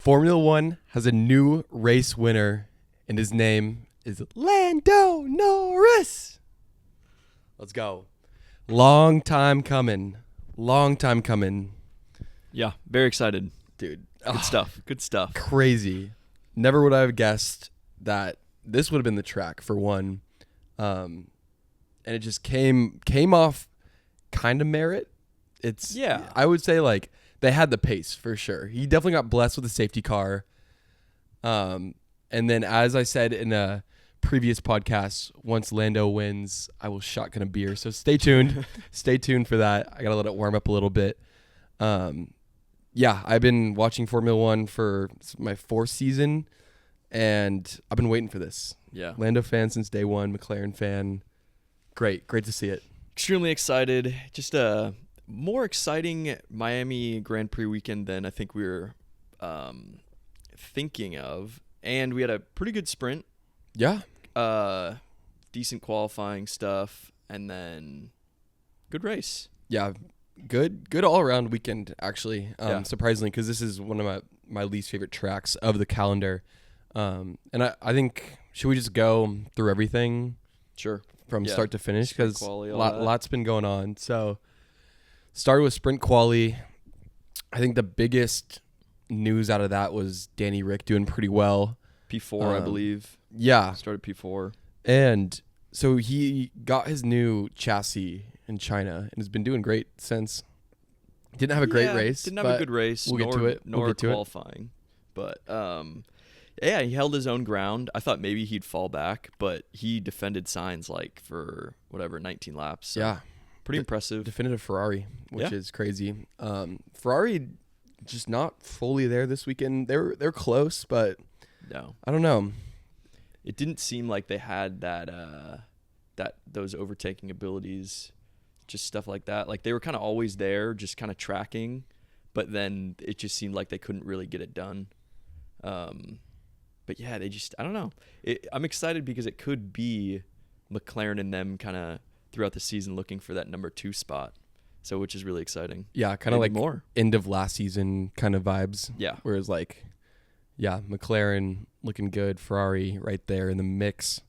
Formula One has a new race winner, and his name is Lando Norris. Let's go. Long time coming. Yeah, very excited. Dude. Good stuff. Good stuff. Crazy. Never would I have guessed that this would have been the track for one. And it just came off kind of merit. I would say like they had the pace for sure. He definitely got blessed with a safety car. And then as I said in a previous podcast, once Lando wins, I will shotgun a beer. So stay tuned. Stay tuned for that. I got to let it warm up a little bit. Yeah, I've been watching Formula One for my fourth season, and I've been waiting for this. Yeah. Lando fan since day one, McLaren fan. Great to see it. Extremely excited. Just a more exciting Miami Grand Prix weekend than I think we were thinking of. And we had a pretty good sprint. Yeah. Decent qualifying stuff, and then good race. Yeah. Good all-around weekend, actually, Yeah. surprisingly, because this is one of my least favorite tracks of the calendar. And I think, should we just go through everything? Sure. From start to finish, because lots lots been going on. So started with sprint quali. I think the biggest news out of that was Danny Rick doing pretty well. P4, I believe. Yeah. Started P4. And so he got his new chassis in China and has been doing great since. Didn't have a great race. Didn't have a good race. We'll get to it. Nor qualifying. But yeah, he held his own ground. I thought maybe he'd fall back, but he defended Sainz like for 19 laps. So yeah. Pretty impressive. Defended a Ferrari, which is crazy. Ferrari just not fully there this weekend. They're close, but no. I don't know. It didn't seem like they had those overtaking abilities, just stuff like that. Like they were kind of always there, just kind of tracking, but then it just seemed like they couldn't really get it done. But yeah, I don't know. I'm excited because it could be McLaren and them kind of throughout the season looking for that number 2 spot. So, which is really exciting. Yeah, kind of like more end of last season kind of vibes. Yeah. Whereas like, yeah, McLaren looking good, Ferrari right there in the mix.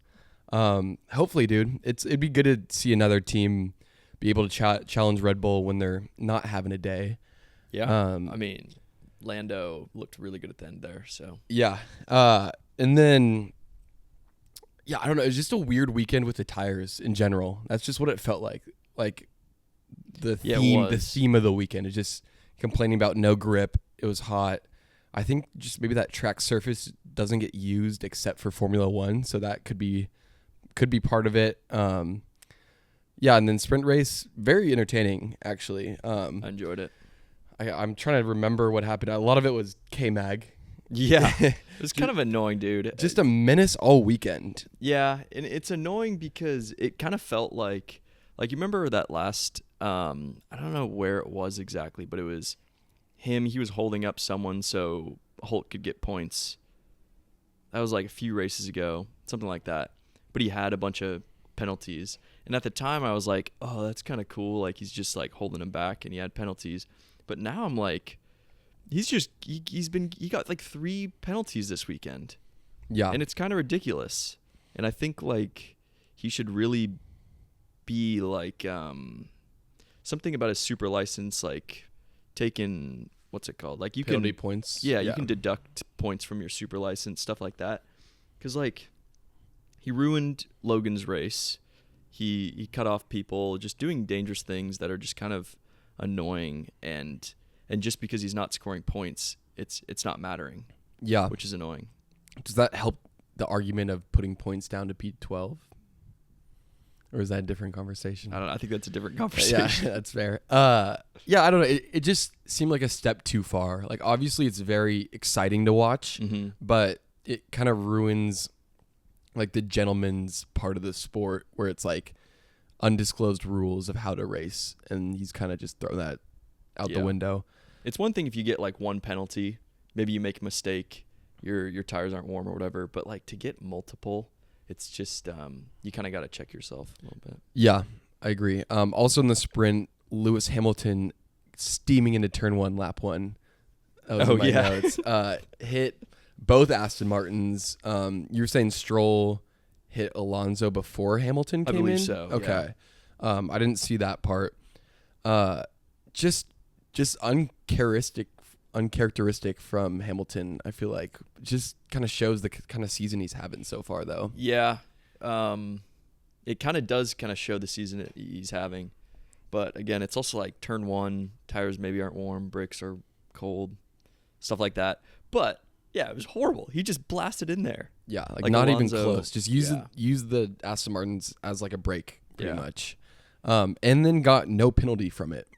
Hopefully, dude, it'd be good to see another team be able to challenge Red Bull when they're not having a day. Yeah. I mean, Lando looked really good at the end there. So yeah. And then, yeah, I don't know. It was just a weird weekend with the tires in general. That's just what it felt like. Like the theme of the weekend is just complaining about no grip. It was hot. I think just maybe that track surface doesn't get used except for Formula One, so that could be part of it. Yeah, and then sprint race, very entertaining actually. I enjoyed it. I'm trying to remember what happened. A lot of it was K-Mag. Yeah, it was kind of annoying, dude. Just a menace all weekend. Yeah, and it's annoying because it kind of felt like you remember that last, I don't know where it was exactly, but it was him. He was holding up someone so Holt could get points. That was like a few races ago, something like that. But he had a bunch of penalties. And at the time I was like, oh, that's kind of cool. Like he's just like holding him back and he had penalties. But now I'm like, he got like 3 penalties this weekend. Yeah. And it's kind of ridiculous. And I think like he should really be like something about his super license, like taking, what's it called? Like you penalty can points. Yeah, you can deduct points from your super license, stuff like that. Because like he ruined Logan's race. He cut off people, just doing dangerous things that are just kind of annoying, and just because he's not scoring points, it's not mattering. Yeah, which is annoying. Does that help the argument of putting points down to P12? Or is that a different conversation? I don't know. I think that's a different conversation. Yeah, that's fair. Yeah, I don't know. It just seemed like a step too far. Like, obviously, it's very exciting to watch, but it kind of ruins, like, the gentleman's part of the sport where it's, like, undisclosed rules of how to race, and he's kind of just thrown that out the window. It's one thing if you get, like, one penalty. Maybe you make a mistake. Your tires aren't warm or whatever. But, like, to get multiple, it's just you kind of got to check yourself a little bit. Yeah, I agree. Also in the sprint, Lewis Hamilton steaming into turn 1, lap 1. That was in my notes. Hit both Aston Martins. You were saying Stroll hit Alonso before Hamilton came in? I believe so. Okay. Yeah. I didn't see that part. Just uncharacteristic from Hamilton. I feel like just kind of shows the kind of season he's having so far, though. Yeah. It kind of does kind of show the season that he's having. But again, it's also like turn one, tires maybe aren't warm, brakes are cold, stuff like that. But yeah, it was horrible. He just blasted in there. Yeah, like not Alonso, even close. Just use the Aston Martins as like a brake, pretty much. And then got no penalty from it.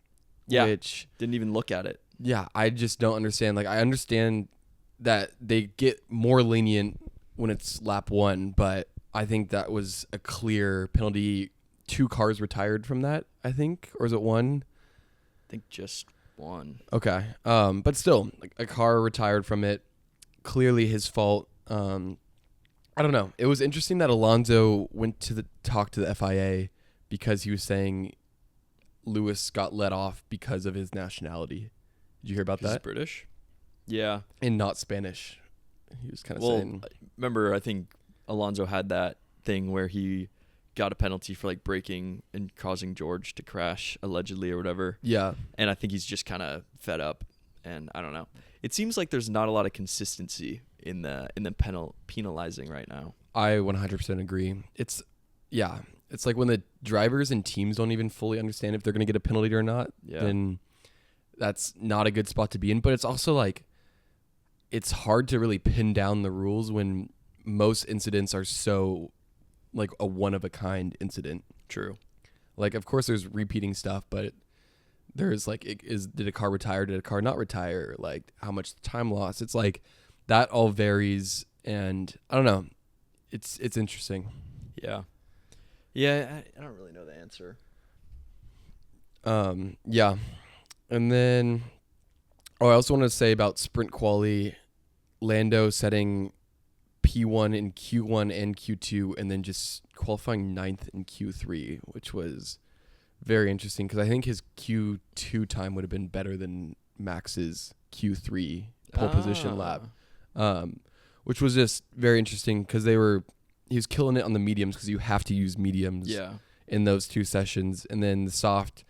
Yeah, which didn't even look at it. Yeah, I just don't understand. Like, I understand that they get more lenient when it's lap one, but I think that was a clear penalty. 2 cars retired from that, I think, or is it 1? I think just 1. Okay, but still, like, a car retired from it. Clearly his fault. I don't know. It was interesting that Alonso went to talk to the FIA because he was saying Lewis got let off because of his nationality. Did you hear about that? He's British. Yeah, and not Spanish. He was kind of saying. Remember, I think Alonso had that thing where he got a penalty for like braking and causing George to crash allegedly or whatever. Yeah, and I think he's just kind of fed up. And I don't know. It seems like there's not a lot of consistency in the penalizing right now. I 100% agree. It's like when the drivers and teams don't even fully understand if they're going to get a penalty or not. Yeah. Then that's not a good spot to be in. But it's also like it's hard to really pin down the rules when most incidents are so like a one of a kind incident. True. Like, of course, there's repeating stuff, but there's like, did a car retire? Did a car not retire? Like, how much time lost? It's like that all varies, and I don't know. It's interesting. Yeah. Yeah, I don't really know the answer. Yeah. And then, I also want to say about sprint quali, Lando setting P1 in Q1 and Q2, and then just qualifying 9th in Q3, which was very interesting because I think his Q2 time would have been better than Max's Q3 pole position lap, which was just very interesting because he was killing it on the mediums because you have to use mediums in those 2 sessions. And then the soft,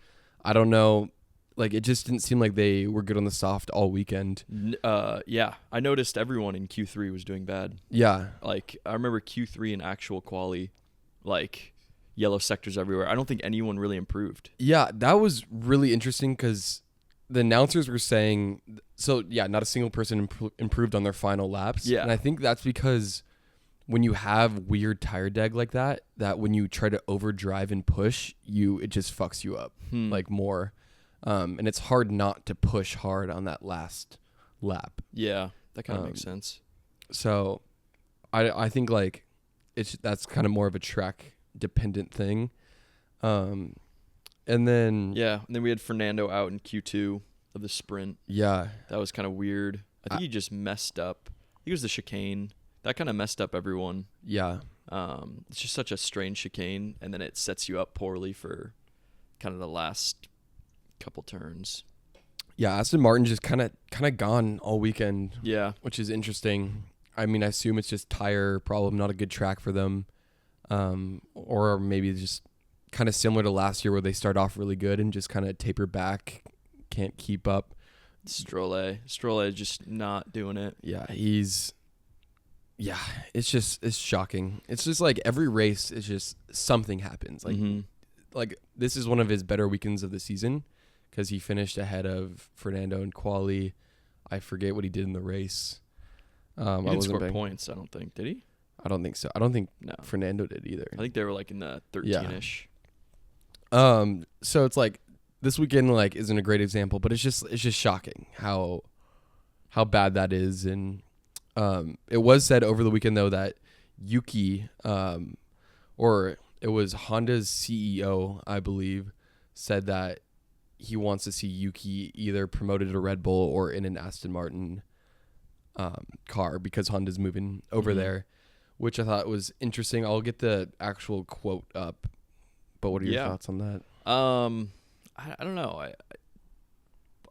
I don't know, like it just didn't seem like they were good on the soft all weekend. Yeah, I noticed everyone in Q3 was doing bad. Yeah. Like I remember Q3 in actual quali, like yellow sectors everywhere. I don't think anyone really improved. Yeah, that was really interesting because the announcers were saying, not a single person improved on their final laps. Yeah. And I think that's because when you have weird tire deg like that when you try to overdrive and push, it just fucks you up like more. And it's hard not to push hard on that last lap. Yeah, that kind of makes sense. So I think like that's kind of more of a track dependent thing. And then we had Fernando out in Q2 of the sprint. Yeah. That was kind of weird. I think he just messed up. I think it was the chicane. That kind of messed up everyone. Yeah. It's just such a strange chicane, and then it sets you up poorly for kind of the last couple turns. Yeah, Aston Martin just kind of gone all weekend. Yeah. Which is interesting. I mean, I assume it's just tire problem, not a good track for them. Or maybe just kind of similar to last year where they start off really good and just kind of taper back, can't keep up. Stroll just not doing it. Yeah, it's shocking. It's just like every race is just something happens. Like, like this is one of his better weekends of the season because he finished ahead of Fernando in quali. I forget what he did in the race. He didn't score points, I don't think. Did he? I don't think so. I don't think Fernando did either. I think they were like in the 13-ish. So it's like this weekend like isn't a great example, but it's just shocking how bad that is. And it was said over the weekend though that Yuki, or it was Honda's CEO, I believe, said that he wants to see Yuki either promoted to Red Bull or in an Aston Martin car because Honda's moving over there, which I thought was interesting. I'll get the actual quote up, but what are your thoughts on that? I don't know.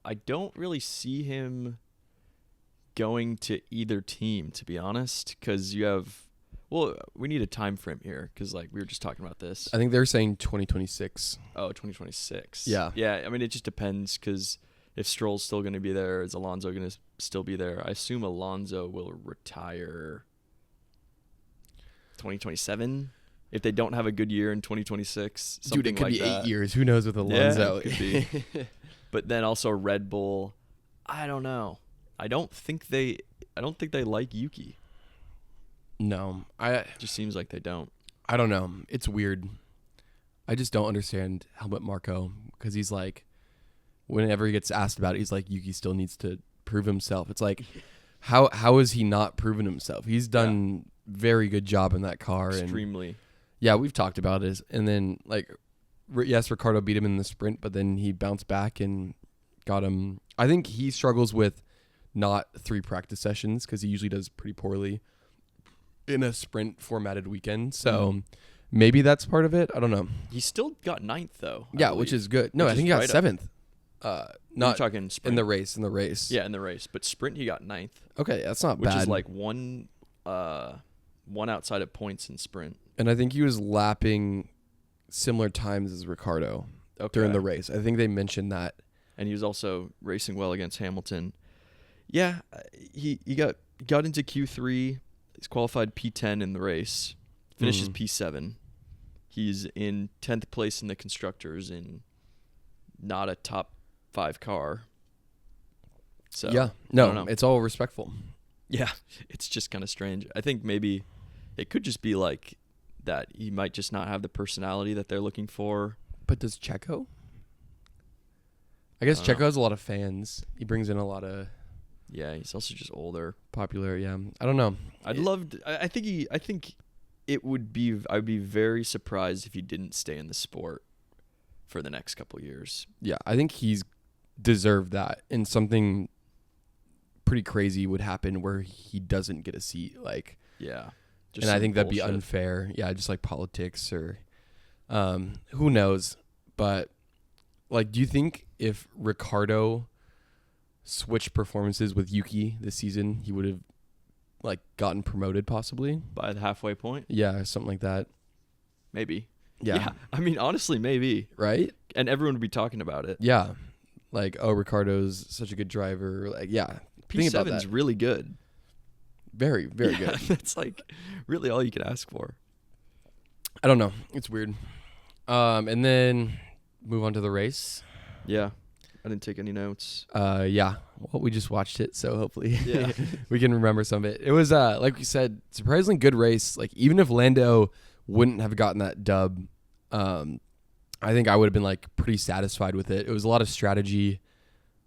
I don't really see him going to either team, to be honest, because you have. Well, we need a time frame here because, like, we were just talking about this. I think they're saying 2026. Oh, 2026. Yeah. Yeah, I mean, it just depends because if Stroll's still going to be there, is Alonso going to still be there? I assume Alonso will retire 2027 if they don't have a good year in 2026. Dude, it could like be that. 8 years. Who knows with Alonso? Yeah, it could be. But then also Red Bull, I don't know. I don't think they like Yuki. No, It just seems like they don't. I don't know. It's weird. I just don't understand Helmut Marko because he's like, whenever he gets asked about it, he's like, Yuki still needs to prove himself. It's like, how has he not proven himself? He's done very good job in that car. Extremely. And yeah, we've talked about it. And then, like, yes, Ricardo beat him in the sprint, but then he bounced back and got him. I think he struggles with not 3 practice sessions because he usually does pretty poorly in a sprint formatted weekend. So maybe that's part of it. I don't know. He still got 9th though. Yeah, which is good. No, I think he got 7th. Not talking sprint. in the race. Yeah, in the race. But sprint he got 9th. Okay, that's not which bad. Which is like one outside of points in sprint. And I think he was lapping similar times as Ricardo during the race. I think they mentioned that. And he was also racing well against Hamilton. Yeah, he got into Q3. He's qualified P10 in the race. Finishes P7. He's in 10th place in the constructors in not a top 5 car. So yeah, no, it's all respectful. Yeah, it's just kind of strange. I think maybe it could just be like that he might just not have the personality that they're looking for. But does Checo? I guess Checo has a lot of fans. He brings in a lot of. Yeah, he's also just older. Popular, yeah. I don't know. I think it would be. I'd be very surprised if he didn't stay in the sport for the next couple of years. Yeah, I think he's deserved that, and something pretty crazy would happen where he doesn't get a seat. Like, yeah, and I think that'd be unfair. Yeah, just like politics or, who knows? But like, do you think if Ricardo switched performances with Yuki this season, he would have like gotten promoted possibly by the halfway point? Yeah, something like that. Maybe. Yeah. I mean, honestly, maybe. Right? And everyone would be talking about it. Yeah. Like, oh, Ricardo's such a good driver. Like, yeah. P7's really good. Very, very good. That's like really all you could ask for. I don't know. It's weird. And then move on to the race. Yeah. I didn't take any notes. Yeah. Well, we just watched it, so hopefully we can remember some of it. It was, like we said, surprisingly good race. Like, even if Lando wouldn't have gotten that dub, I think I would have been like pretty satisfied with it. It was a lot of strategy.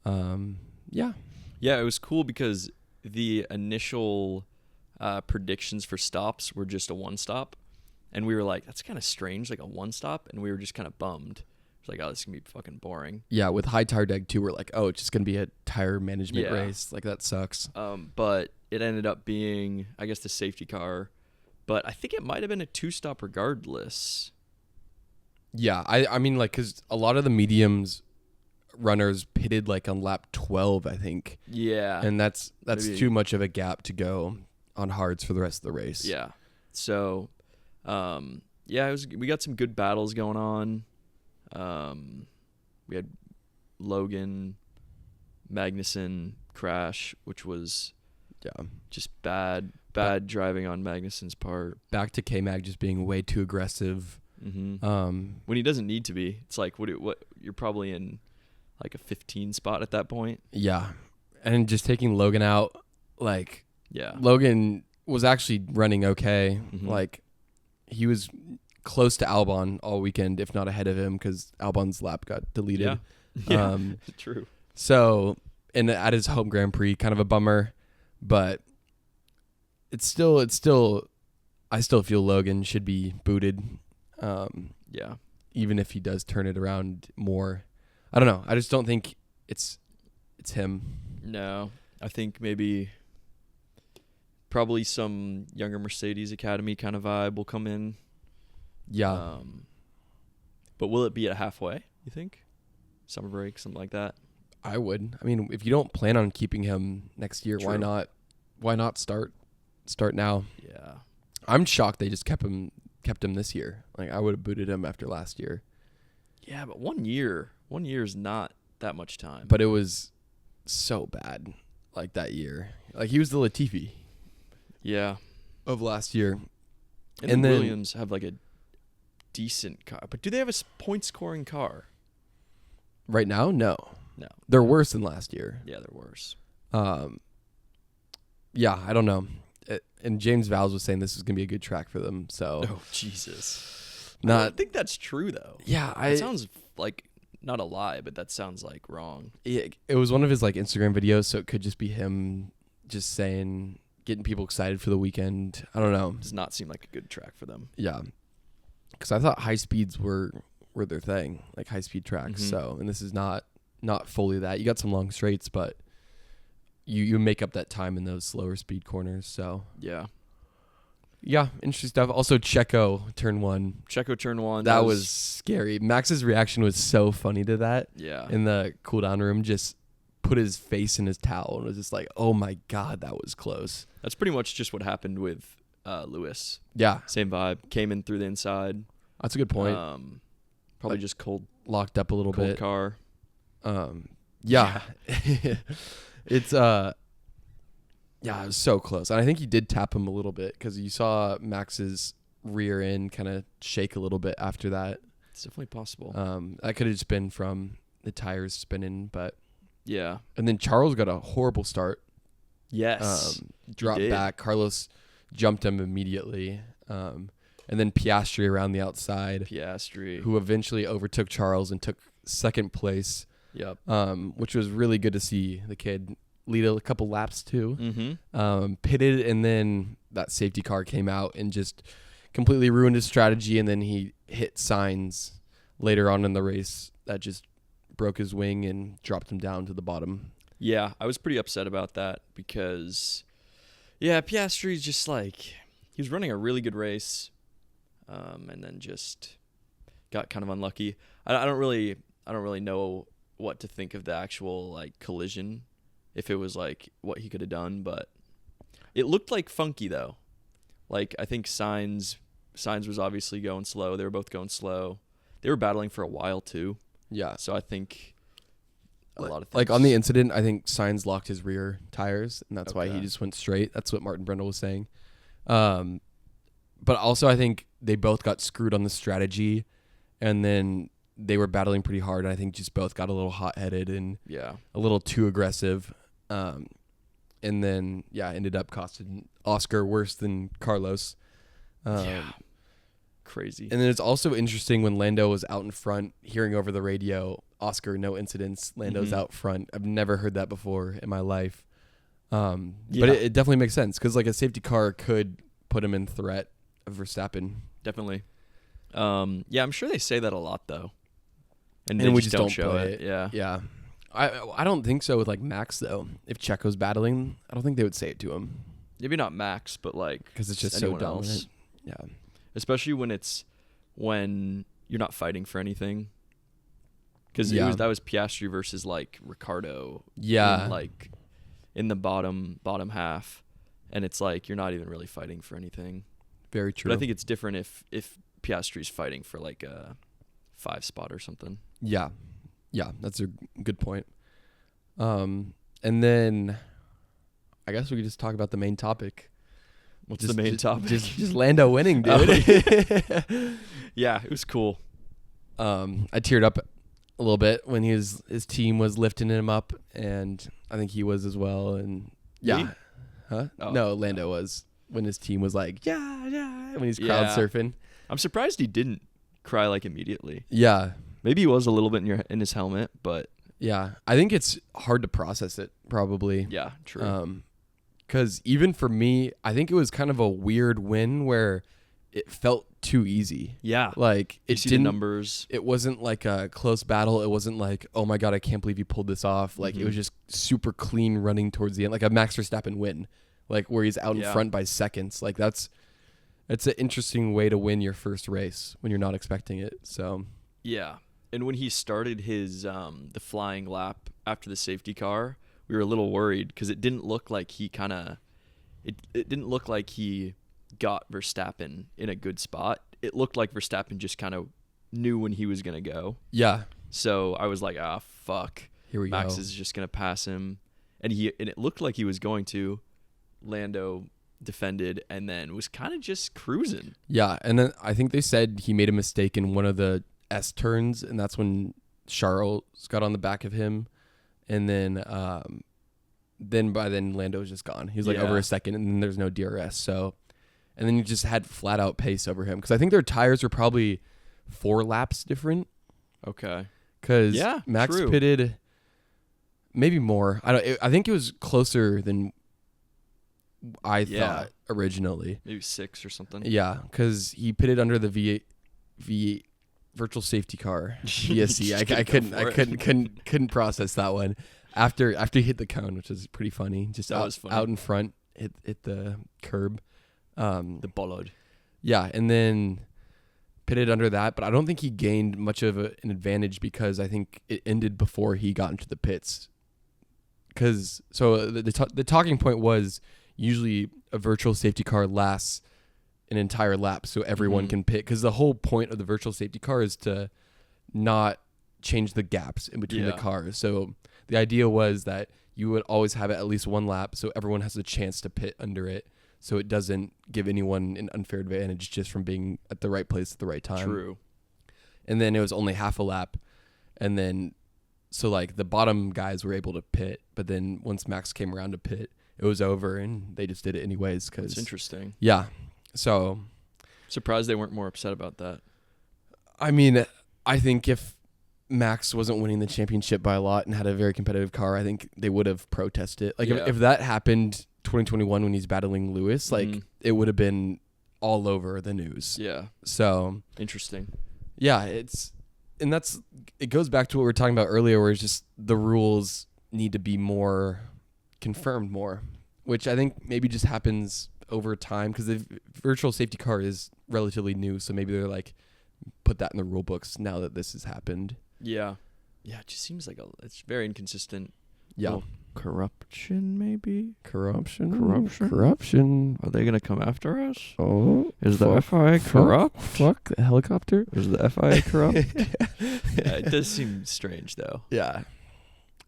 Yeah. Yeah, it was cool because the initial predictions for stops were just a 1-stop. And we were like, that's kind of strange, like a 1-stop. And we were just kind of bummed. Like, oh, this is going to be fucking boring. Yeah, with high tire deg too, we're like, oh, it's just going to be a tire management race. Like, that sucks. But it ended up being, I guess, the safety car. But I think it might have been a 2-stop regardless. Yeah, I mean, like, because a lot of the mediums runners pitted, like, on lap 12, I think. Yeah. And that's maybe too much of a gap to go on hards for the rest of the race. Yeah. So, we got some good battles going on. We had Logan, Magnussen crash, which was just bad driving on Magnussen's part. Back to K-Mag just being way too aggressive. Mm-hmm. When he doesn't need to be. It's like what you're probably in like a 15 spot at that point. Yeah. And just taking Logan out, like, yeah. Logan was actually running okay. Mm-hmm. Like, he was close to Albon all weekend, if not ahead of him, because Albon's lap got deleted. Yeah. True. So, and at his home Grand Prix, kind of a bummer, but it's still, I still feel Logan should be booted. Yeah. Even if he does turn it around more. I don't know. I just don't think it's him. No, I think maybe probably some younger Mercedes Academy kind of vibe will come in. Yeah. But will it be at halfway, you think? Summer break, something like that? I would. I mean, if you don't plan on keeping him next year, True. why not? Why not start now? Yeah. I'm shocked they just kept him this year. Like I would have booted him after last year. Yeah, but 1 year is not that much time. But it was so bad, like that year. Like he was the Latifi Yeah. of last year. And then Williams have like a decent car. But do they have a point scoring car? Right now, no. No. They're worse than last year. Yeah, they're worse. Yeah, I don't know. And James Vowles was saying this is going to be a good track for them. So Oh, Jesus. I not don't think that's true, though. Yeah, It sounds like not a lie, but that sounds like wrong. it was one of his like Instagram videos, so it could just be him just saying, getting people excited for the weekend. I don't know. Does not seem like a good track for them. Yeah, because I thought high speeds were their thing, like high speed tracks. Mhm. So, and this is not fully that. You got some long straights, but you make up that time in those slower speed corners. So Yeah. yeah, interesting stuff. Also, Checo turn 1. Checo turn 1. That was scary. Max's reaction was so funny to that. Yeah. In the cool down room, just put his face in his towel and was just like, "Oh my god, that was close." That's pretty much just what happened with Lewis. Yeah, Same vibe. Came in through the inside. that's a good point. Probably Like, just cold Locked up a little bit. car. Yeah. It's yeah, it was so close. And I think he did tap him a little bit because you saw Max's rear end kind of shake a little bit after that. It's definitely possible. That could have just been from the tires spinning, but Yeah. and then Charles got a horrible start. Yes. Dropped did. back. Carlos jumped him immediately. And then Piastri around the outside, Piastri. who eventually overtook Charles and took second place, Yep. which was really good to see the kid lead a couple laps too. Mm-hmm. Pitted, and then that safety car came out and just completely ruined his strategy, and then he hit Sainz later on in the race that just broke his wing and dropped him down to the bottom. Yeah, I was pretty upset about that because, yeah, Piastri's just like, he was running a really good race, and then just got kind of unlucky. I don't really know what to think of the actual like collision, if it was like what he could have done, but it looked like funky though. Like I think Sainz was obviously going slow. They were both going slow. They were battling for a while too. Yeah. So I think a lot of things. Like on the incident, I think Sainz locked his rear tires, and that's why he Okay. just went straight. That's what Martin Brundle was saying. But also I think they both got screwed on the strategy, and then they were battling pretty hard. And I think just both got a little hot-headed and Yeah. a little too aggressive. And then, yeah, ended up costing Oscar worse than Carlos. Yeah. Crazy. And then it's also interesting when Lando was out in front, hearing over the radio, Oscar, no incidents. Lando's Mhm. out front. I've never heard that before in my life. But Yeah. it definitely makes sense because like a safety car could put him in threat of Verstappen. Definitely. Yeah, I'm sure they say that a lot though. And And they we just just don't show play it. it. Yeah. Yeah. I don't think so with like Max though. If Checo's battling, I don't think they would say it to him Maybe not Max, but like because it's just so anyone dominant. else. Yeah. Especially when you're not fighting for anything. Because Yeah. that was Piastri versus like Ricardo. Yeah. In the bottom half, and it's like you're not even really fighting for anything. Very true. But I think it's different if Piastri's fighting for like a 5 spot or something. Yeah. Yeah, that's a good point. And then I guess we could just talk about the main topic. What's the main topic? Just Lando winning, dude. Yeah, it was cool. I teared up a little bit when his team was lifting him up, and I think he was as well. And yeah, Me? huh? Oh. No, Lando was when his team was like, yeah, when he's crowd Yeah. surfing. I'm surprised he didn't cry like immediately. Yeah, Maybe he was a little bit in his helmet, but yeah. I think it's hard to process it, probably. yeah, true. Because even for me, I think it was kind of a weird win where it felt too easy. Yeah, Like you it see the didn't. numbers. It wasn't like a close battle. It wasn't like, oh my god, I can't believe you pulled this off. Like it was Mhm. just super clean running towards the end, like a Max Verstappen win, like where he's out in Yeah. front by seconds. Like it's an interesting way to win your first race when you're not expecting it. So Yeah, and when he started his the flying lap after the safety car, we were a little worried because it didn't look like he it didn't look like he got Verstappen in a good spot. It looked like Verstappen just kind of knew when he was going to go. Yeah. So I was like, fuck. Here we Max go. is just going to pass him. And it looked like he was going to. Lando defended and then was kind of just cruising. Yeah, and then I think they said he made a mistake in one of the S turns, and that's when Charles got on the back of him, and then by then Lando was just gone. He was like over a second, and then there's no DRS. So, and then you just had flat out pace over him because I think their tires were probably 4 laps different. Okay. Because Max true. pitted maybe more. I think it was closer than I thought originally. Maybe 6 or something. Yeah, because he pitted under the V8 virtual safety car VSC. I couldn't process that one after he hit the cone, which was pretty funny. Just out in front, hit the curb. The bollard. Yeah, and then pitted under that, but I don't think he gained much of an advantage because I think it ended before he got into the pits. Because the talking point was usually a virtual safety car lasts an entire lap so everyone can pit, because the whole point of the virtual safety car is to not change the gaps in between the cars. So the idea was that you would always have it at least one lap so everyone has a chance to pit under it, so it doesn't give anyone an unfair advantage just from being at the right place at the right time. True. And then it was only half a lap, and then so like the bottom guys were able to pit, but then once Max came around to pit, it was over, and they just did it anyways. Cause that's interesting. Yeah. So surprised they weren't more upset about that. I mean, I think if Max wasn't winning the championship by a lot and had a very competitive car, I think they would have protested. Like if that happened 2021 when he's battling Lewis, like it would have been all over the news. Yeah. So interesting. Yeah, it goes back to what we were talking about earlier, where it's just the rules need to be more confirmed more, which I think maybe just happens over time because the virtual safety car is relatively new, so maybe they're like put that in the rule books now that this has happened. Yeah, it just seems like it's very inconsistent. Yeah, corruption maybe. Corruption. Are they gonna come after us? Oh, is the FIA corrupt? Fuck the helicopter. Is the FIA corrupt? Yeah, it does seem strange though. Yeah,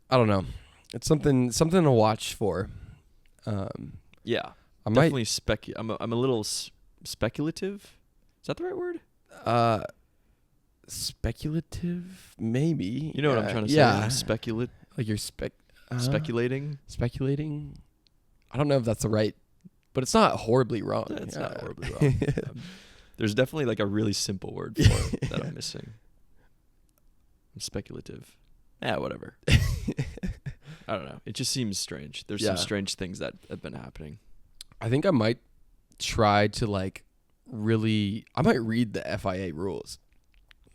I don't know. It's something to watch for. Yeah, I definitely I'm a little speculative. Is that the right word? Speculative, maybe. You know what I'm trying to say? Yeah, like you're speculating. Speculating. I don't know if that's the right, but it's not horribly wrong. It's not horribly wrong. There's definitely like a really simple word for it that I'm missing. Speculative. Yeah, whatever. I don't know. It just seems strange. There's some strange things that have been happening. I think I might try to I might read the FIA rules.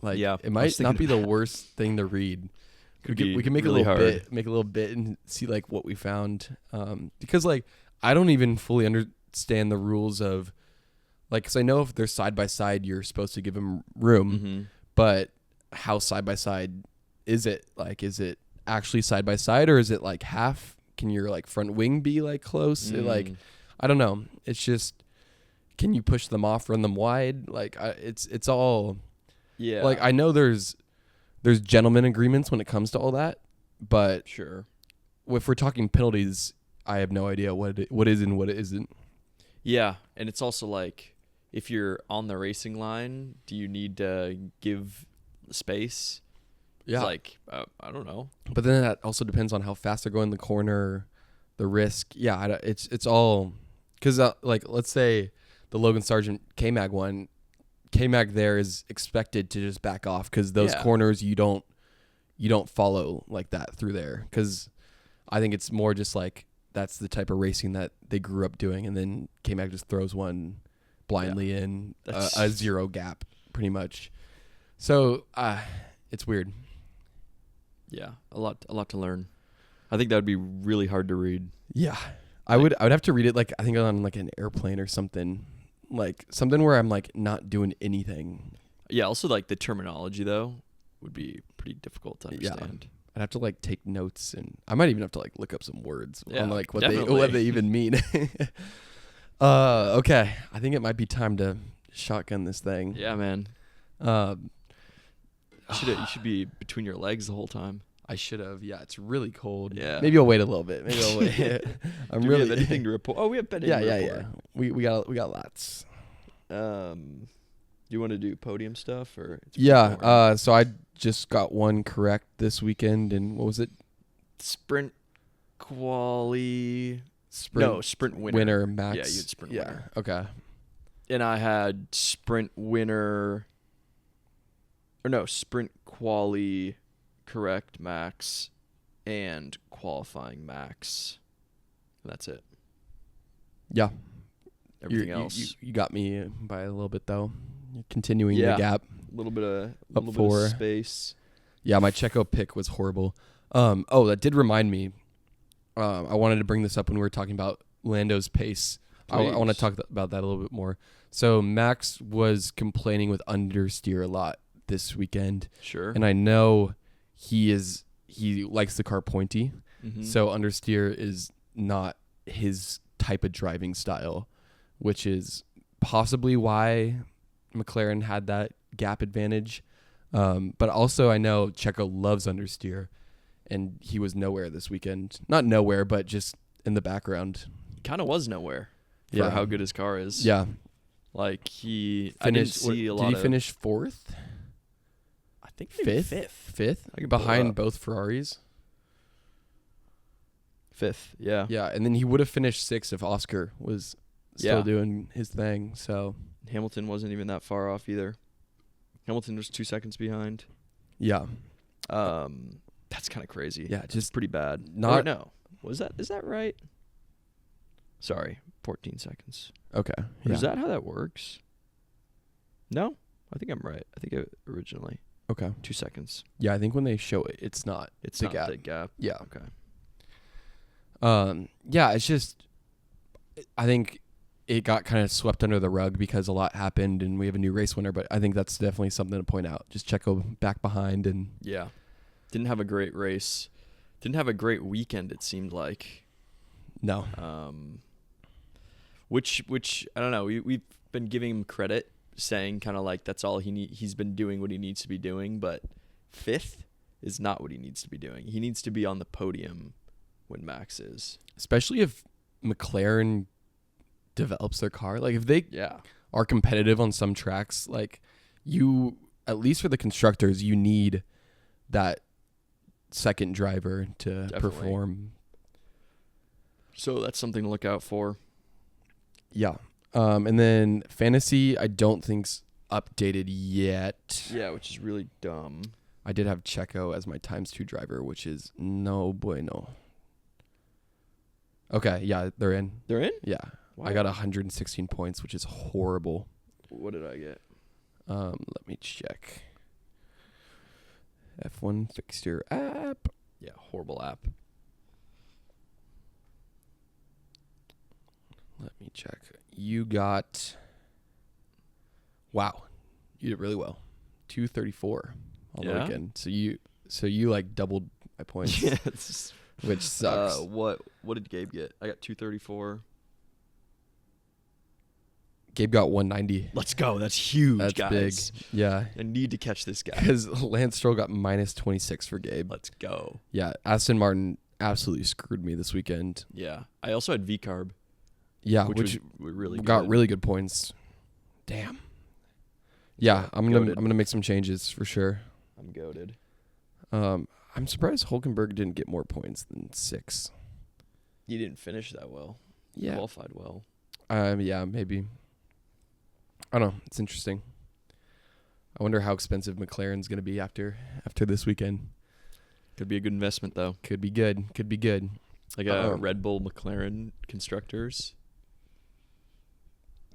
It might not be the worst thing to read. We can make really a little bit and see like what we found. Because I don't even fully understand the rules of because I know if they're side by side, you're supposed to give them room, but how side by side is it? Is it actually side by side, or is it half? Can your front wing be close? I don't know. It's just, can you push them off, run them wide? It's all. Yeah. I know there's gentleman agreements when it comes to all that, but sure. If we're talking penalties, I have no idea what is and what it isn't. Yeah, and it's also if you're on the racing line, do you need to give space? Yeah. I don't know. But then that also depends on how fast they're going the corner, the risk. Yeah, it's all because let's say the Logan Sargent K-Mag one. K-Mag there is expected to just back off because those corners you don't follow like that through there, because I think it's more just that's the type of racing that they grew up doing, and then K-Mag just throws one blindly in a zero gap pretty much. So it's weird. Yeah, a lot to learn. I think that would be really hard to read. Yeah, I would have to read it I think on an airplane or something. Something where I'm not doing anything. Yeah, also the terminology though would be pretty difficult to understand. I'd have to like take notes, and I might even have to like look up some words on like what definitely. they even mean. Okay, I think it might be time to shotgun this thing. Yeah, man. Um, You should be between your legs the whole time. I should have. Yeah, it's really cold. Yeah. Maybe I'll wait a little bit. Maybe I'll wait. Do we have anything to report? Oh, we have anything to report. Yeah. We got lots. You want to do podium stuff or? Yeah. So I just got one correct this weekend, and what was it? Sprint quali. Sprint winner. Winner max. Yeah, you had sprint winner. Okay. And I had sprint winner. Or no, sprint quali correct max and qualifying max. That's it. Yeah. Everything else. You got me by a little bit though. You're continuing the gap. A little bit Up of space. Yeah, my Checo pick was horrible. That did remind me. I wanted to bring this up when we were talking about Lando's pace. I want to talk about that a little bit more. So Max was complaining with understeer a lot this weekend. Sure. And I know he likes the car pointy. Mm-hmm. So understeer is not his type of driving style, which is possibly why McLaren had that gap advantage. But also I know Checo loves understeer, and he was nowhere this weekend. Not nowhere, but just in the background. Kind of was nowhere for how good his car is. Yeah. Like Finished, I didn't see a lot of... Did he finish fourth? I think Fifth? Fifth? Behind both Ferraris? Fifth, yeah. Yeah, and then he would have finished sixth if Oscar was still doing his thing. So Hamilton wasn't even that far off either. Hamilton was 2 seconds behind. Yeah. That's kind of crazy. Yeah, just pretty bad. Is that right? Sorry, 14 seconds. Okay. Is that how that works? No, I think I'm right. I think originally okay. 2 seconds. Yeah, I think when they show it, it's not. It's the not gap. the gap. Yeah. Okay. Yeah, it's just, I think it got kind of swept under the rug because a lot happened and we have a new race winner, but I think that's definitely something to point out. Just Checo back behind and. Yeah. Didn't have a great race. Didn't have a great weekend, it seemed like. No. Which I don't know. We've been giving him credit, saying kind of like that's all he's been doing what he needs to be doing, but fifth is not what he needs to be doing. He needs to be on the podium when Max is. Especially if McLaren develops their car. Like if they are competitive on some tracks, like you, at least for the constructors, you need that second driver to perform. So that's something to look out for. Yeah. And then fantasy, I don't think's updated yet. Yeah, which is really dumb. I did have Checo as my ×2 driver, which is no bueno. Okay, yeah, they're in. They're in? Yeah. Wow. I got 116 points, which is horrible. What did I get? Let me check. F1 fixture app. Yeah, horrible app. Let me check. You got... Wow. You did really well. 234 on the weekend. So you like doubled my points. Yes. Which sucks. What did Gabe get? I got 234. Gabe got 190. Let's go. That's huge, That's guys. big. Yeah. I need to catch this guy. Because Lance Stroll got -26 for Gabe. Let's go. Yeah. Aston Martin absolutely screwed me this weekend. Yeah. I also had V-Carb. Yeah. Which was really good. Got really good points. Damn. Yeah. I'm gonna make some changes for sure. I'm goated. I'm surprised Hulkenberg didn't get more points than 6. He didn't finish that well. Yeah. Qualified well. Yeah, maybe. I don't know. It's interesting. I wonder how expensive McLaren's going to be after this weekend. Could be a good investment, though. Could be good. Like a Red Bull McLaren constructors.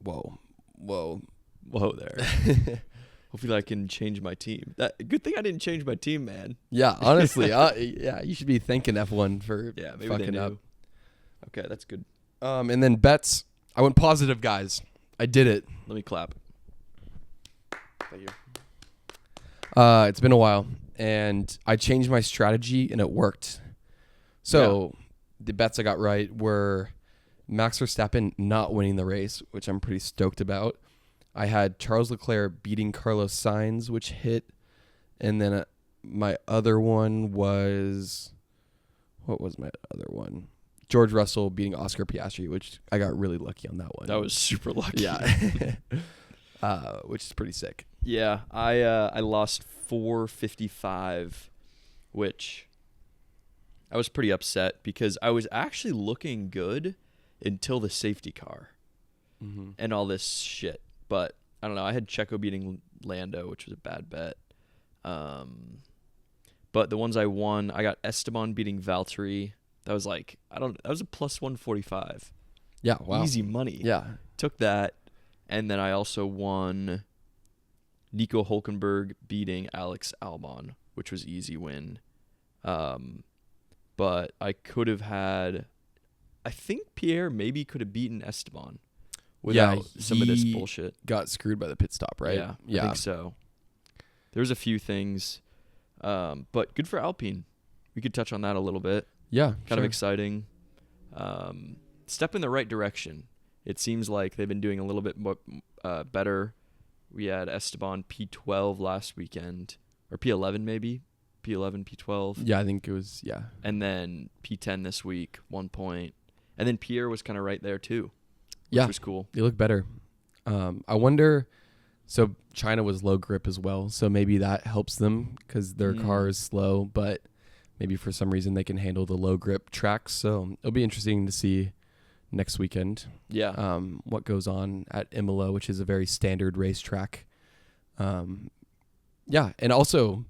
Whoa there. Hopefully I can change my team. Good thing I didn't change my team, man. Yeah, honestly. Yeah, you should be thanking F1 for fucking up. Okay, that's good. And then bets. I went positive, guys. I did it. Let me clap. Thank you. It's been a while. and I changed my strategy, and it worked. So the bets I got right were Max Verstappen not winning the race, which I'm pretty stoked about. I had Charles Leclerc beating Carlos Sainz, which hit. And then my other one was... What was my other one? George Russell beating Oscar Piastri, which I got really lucky on that one. That was super lucky. Yeah. Which is pretty sick. Yeah, I lost 455, which I was pretty upset because I was actually looking good until the safety car and all this shit. But I don't know. I had Checo beating Lando, which was a bad bet. But the ones I won, I got Esteban beating Valtteri. That was like, that was a plus 145. Yeah, wow. Easy money. Yeah. Took that. And then I also won Nico Hulkenberg beating Alex Albon, which was easy win. But I could have had, I think Pierre maybe could have beaten Esteban without some of this bullshit. Got screwed by the pit stop, right? Yeah, I think so. There's a few things, but good for Alpine. We could touch on that a little bit. Yeah, kind of exciting. Step in the right direction. It seems like they've been doing a little bit more, better. We had Esteban P12 last weekend, or P11 maybe, P11, P12. Yeah, I think it was, yeah. And then P10 this week, 1 point. And then Pierre was kind of right there too, which was cool. They look better. I wonder, so China was low grip as well, so maybe that helps them because their car is slow, but maybe for some reason they can handle the low grip tracks. So it'll be interesting to see next weekend. Yeah. What goes on at Imola, which is a very standard racetrack. Yeah, and also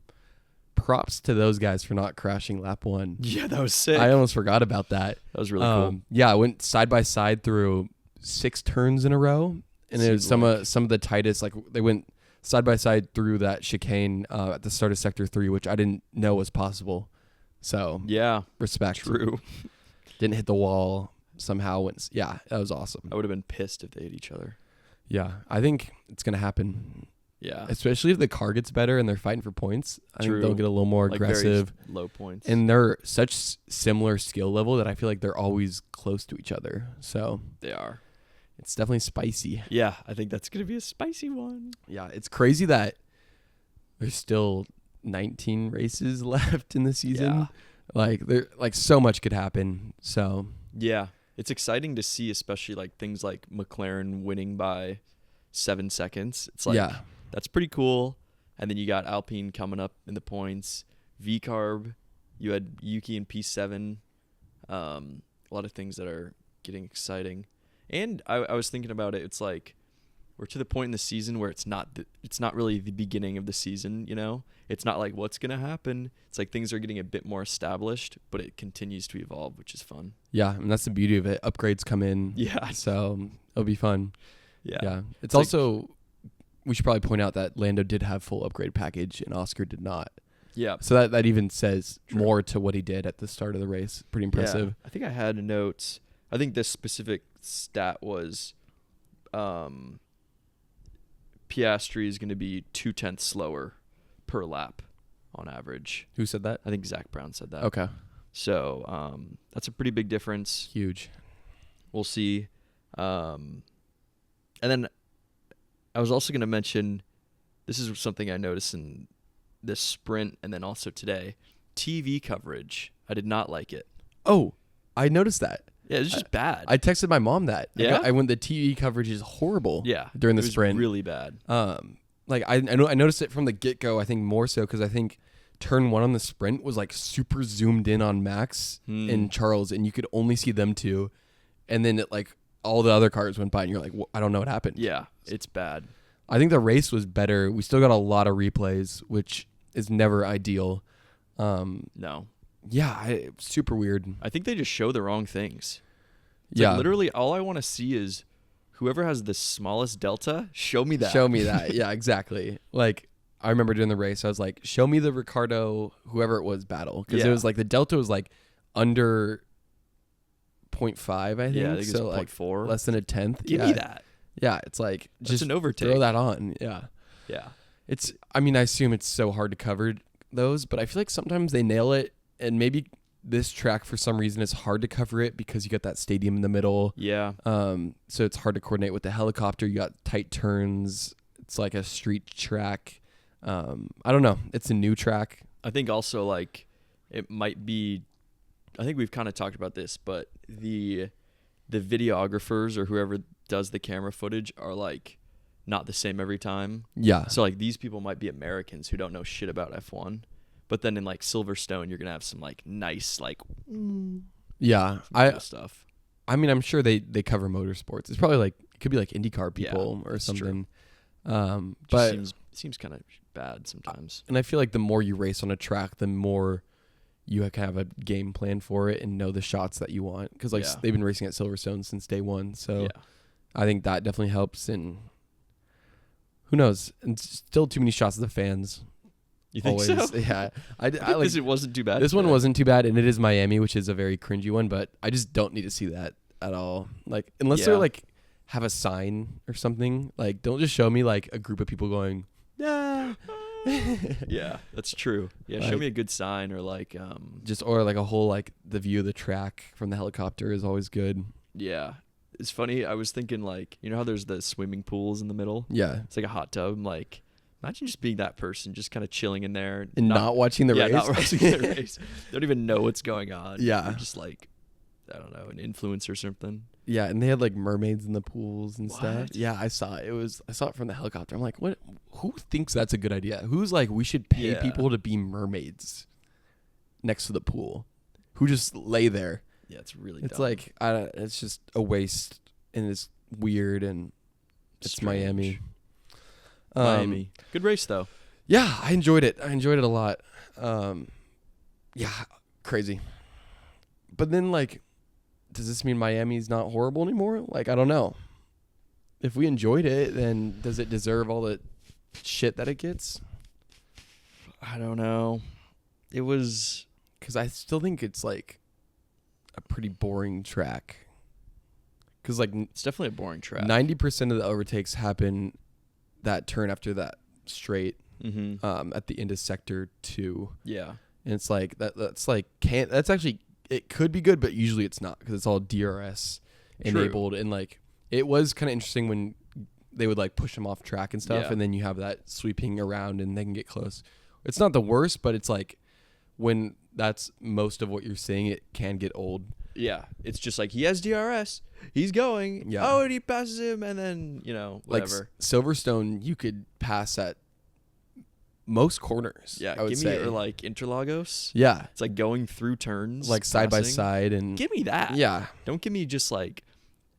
props to those guys for not crashing lap 1. Yeah, that was sick. I almost forgot about that. That was really cool. Yeah, I went side by side through 6 turns in a row, and it was some of the tightest. Like they went side by side through that chicane at the start of sector 3, which I didn't know was possible. So yeah, respect. True. Didn't hit the wall somehow. Yeah, that was awesome. I would have been pissed if they hit each other. Yeah, I think it's gonna happen. Yeah, especially if the car gets better and they're fighting for points. I think they'll get a little more aggressive. Very low points. And they're such similar skill level that I feel like they're always close to each other. So they are. It's definitely spicy. Yeah, I think that's going to be a spicy one. Yeah, it's crazy that there's still 19 races left in the season. Yeah. Like so much could happen. So yeah, it's exciting to see, especially like things like McLaren winning by 7 seconds. It's like that's pretty cool. And then you got Alpine coming up in the points. V-Carb, you had Yuki in P7. A lot of things that are getting exciting. And I was thinking about it. It's like we're to the point in the season where it's not really the beginning of the season, you know? It's not like what's going to happen. It's like things are getting a bit more established, but it continues to evolve, which is fun. Yeah, and that's the beauty of it. Upgrades come in. Yeah. So it'll be fun. Yeah. Yeah. It's also, we should probably point out that Lando did have full upgrade package and Oscar did not. Yeah. So that even says more to what he did at the start of the race. Pretty impressive. Yeah. I think I had notes. I think this specific stat was Piastri is going to be 0.2 slower per lap on average. Who said that? I think Zach Brown said that. Okay. So that's a pretty big difference. Huge. We'll see. And then I was also going to mention, this is something I noticed in this sprint and then also today, TV coverage. I did not like it. Oh, I noticed that. Yeah, it's just bad. I texted my mom that. Yeah? I went, the TV coverage is horrible. Yeah. During the sprint. Really bad. Like I noticed it from the get-go, I think more so because I think turn 1 on the sprint was like super zoomed in on Max and Charles, and you could only see them two. And then it like all the other cars went by and you're like, I don't know what happened. Yeah, it's bad. I think the race was better. We still got a lot of replays, which is never ideal. No. Yeah, super weird. I think they just show the wrong things. It's yeah. Like literally all I want to see is whoever has the smallest delta, show me that. Show me that. Yeah, exactly. Like, I remember during the race, I was like, show me the Ricardo, whoever it was, battle. Because it was like, the delta was like under 0.5, I think. Yeah, I think so it's like 0.4. Less than a tenth. Give me that. Yeah, it's like, just an overtake. throw that on. Yeah. Yeah. I mean, I assume it's so hard to cover those, but I feel like sometimes they nail it, and maybe this track for some reason it's hard to cover it because you got that stadium in the middle. Yeah. So it's hard to coordinate with the helicopter. You got tight turns. It's like a street track. I don't know. It's a new track. I think also like it might be. I think we've kind of talked about this, but the videographers or whoever does the camera footage are like not the same every time. Yeah. So like these people might be Americans who don't know shit about F1, but then in like Silverstone you're gonna have some like nice like yeah. cool stuff. I mean, I'm sure they cover motorsports. It's probably like it could be like IndyCar people or something. But seems kind of bad sometimes. And I feel like the more you race on a track, the more you can have a game plan for it and know the shots that you want. Because like they've been racing at Silverstone since day one, so I think that definitely helps. And who knows? And still too many shots of the fans. You think so? Yeah, I like this. It wasn't too bad. This one wasn't too bad, and it is Miami, which is a very cringy one. But I just don't need to see that at all. Like unless they're like have a sign or something. Like don't just show me like a group of people going, yeah. Yeah, that's true. Yeah, like, show me a good sign or like or like a whole like the view of the track from the helicopter is always good. Yeah. It's funny, I was thinking like, you know how there's the swimming pools in the middle? Yeah. It's like a hot tub. Like imagine just being that person, just kind of chilling in there and not watching the race. Not watching the race. Don't even know what's going on. Yeah. You're just like, I don't know, an influencer or something. Yeah, and they had like mermaids in the pools and stuff. Yeah, I saw it. I saw it from the helicopter. I'm like, what? Who thinks that's a good idea? Who's like, we should pay people to be mermaids next to the pool? Who just lay there? Yeah, it's really. It's dumb. like it's just a waste, and it's weird, and it's strange. Miami. Miami, good race though. Yeah, I enjoyed it. I enjoyed it a lot. Yeah, crazy. But then like. Does this mean Miami's not horrible anymore? Like, I don't know. If we enjoyed it, then does it deserve all the shit that it gets? I don't know. It was... Because I still think it's, like, a pretty boring track. Because, like... It's definitely a boring track. 90% of the overtakes happen that turn after that straight at the end of Sector 2. Yeah. And it's like, that's like... That's actually... It could be good, but usually it's not because it's all DRS enabled. And like it was kind of interesting when they would like push them off track and stuff, and then you have that sweeping around and they can get close. It's not the worst, but it's like when that's most of what you're seeing, it can get old. Yeah, it's just like he has DRS, he's going. Yeah. Oh, and he passes him, and then whatever. Like Silverstone, you could pass at most corners. Yeah, I would give say. me or like Interlagos. Yeah, it's like going through turns, like side by side, and give me that. Yeah, don't give me just like,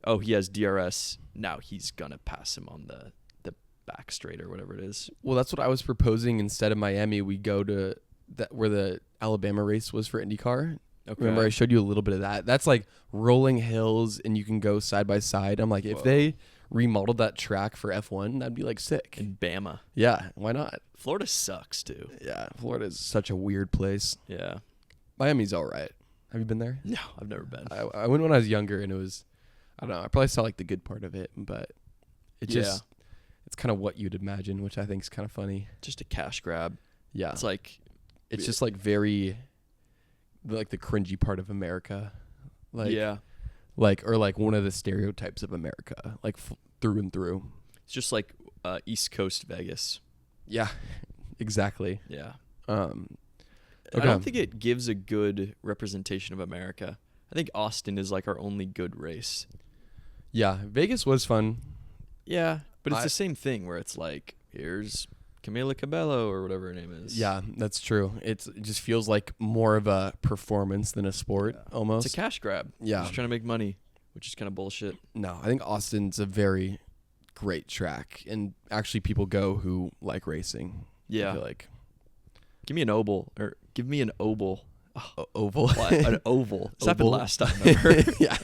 oh, he has DRS. Now he's gonna pass him on the back straight or whatever it is. Well, that's what I was proposing. Instead of Miami, we go to that where the Alabama race was for IndyCar. Okay. Remember, I showed you a little bit of that. That's like rolling hills, and you can go side by side. I'm like, if they remodeled that track for F1, that'd be like sick. In Bama. Yeah, why not? Florida sucks too. Yeah, Florida is such a weird place. Yeah. Miami's all right. Have you been there? No, I've never been. I went when I was younger, and it was, I don't know, I probably saw like the good part of it, but it just, it's kind of what you'd imagine, which I think is kind of funny. Just a cash grab. Yeah. It's like, it's just like very, like the cringy part of America. Like, like, or like one of the stereotypes of America, like through and through. It's just like East Coast Vegas. Yeah, exactly. Yeah. Okay. I don't think it gives a good representation of America. I think Austin is like our only good race. Yeah, Vegas was fun. Yeah, but it's the same thing where it's like, here's Camila Cabello or whatever her name is. Yeah, that's true. It just feels like more of a performance than a sport, almost. It's a cash grab. Yeah. Just trying to make money, which is kind of bullshit. No, I think Austin's a very great track, and actually people go who like racing. Yeah. I feel like. Give me an oval, or give me an oval. Oval? What? An oval. This happened last time, remember? Yeah.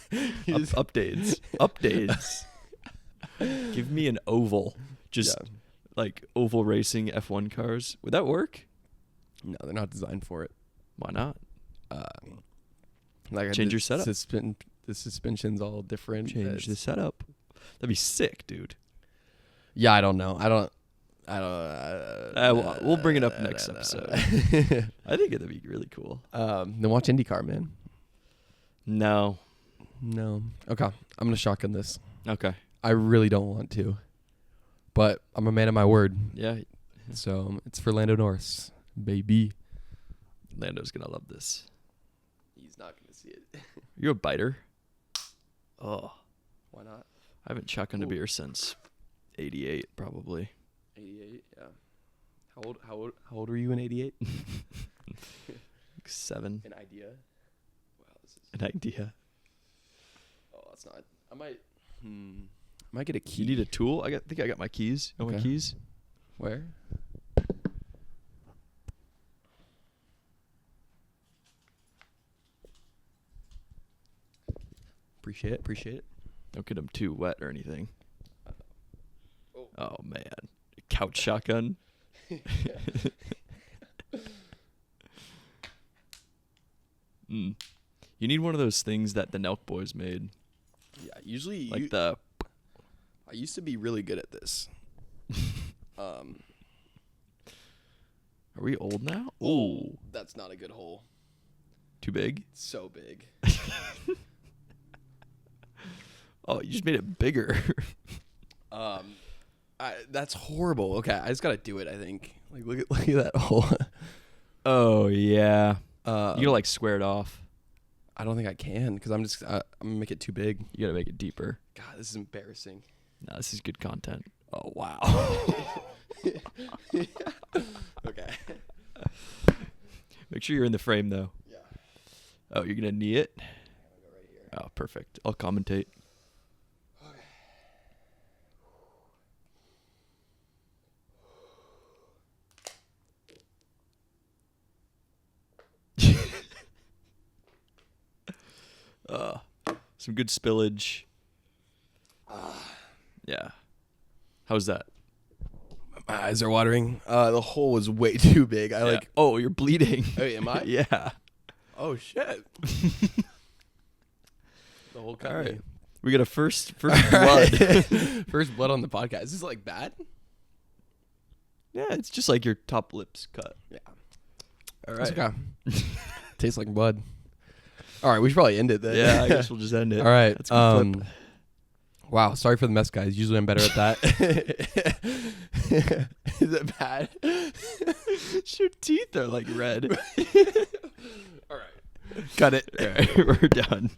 Updates. Give me an oval. Just like oval racing F1 cars. Would that work? No, they're not designed for it. Why not? Like change your setup. The suspension's all different. Change the setup. That'd be sick, dude. Yeah, I don't know. I don't. We'll bring it up next episode. I think it'd be really cool. Then watch IndyCar, man. No. Okay, I'm gonna shotgun this. Okay. I really don't want to, but I'm a man of my word. Yeah. So it's for Lando Norris, baby. Lando's gonna love this. He's not gonna see it. You a biter? Oh, why not? I haven't shotgunned a beer since '88, probably. 88, yeah. How old were you in 88? 7. An idea. Wow, this is An idea. Oh, that's not. I might get a key. You need a tool? I think I got my keys. You want my keys? Where? Appreciate it. Don't get them too wet or anything. Oh man, couch shotgun. You need one of those things that the Nelk boys made. Yeah, usually like I used to be really good at this. Are we old now? Oh, that's not a good hole. Too big? It's so big. Oh, you just made it bigger. That's horrible. Okay, I just gotta do it. I think. Like, look at that hole. Oh yeah. You gotta like square it off. I don't think I can because I'm gonna make it too big. You gotta make it deeper. God, this is embarrassing. No, this is good content. Oh wow. Okay. Make sure you're in the frame though. Yeah. Oh, you're gonna knee it? I'm gonna go right here. Oh, perfect. I'll commentate. Some good spillage. Yeah. How's that? My eyes are watering. The hole was way too big. Oh, you're bleeding. Oh, am I? Yeah. Oh shit. The whole cut. All right. Me. We got a first blood. First blood on the podcast. Is this like bad? Yeah, it's just like your top lips cut. Yeah. All right. Okay. Tastes like blood. All right, we should probably end it then. Yeah, I guess we'll just end it. All right. That's a good flip. Wow, sorry for the mess, guys. Usually I'm better at that. Is it bad? Your teeth are like red. All right. Cut it. All right, we're done.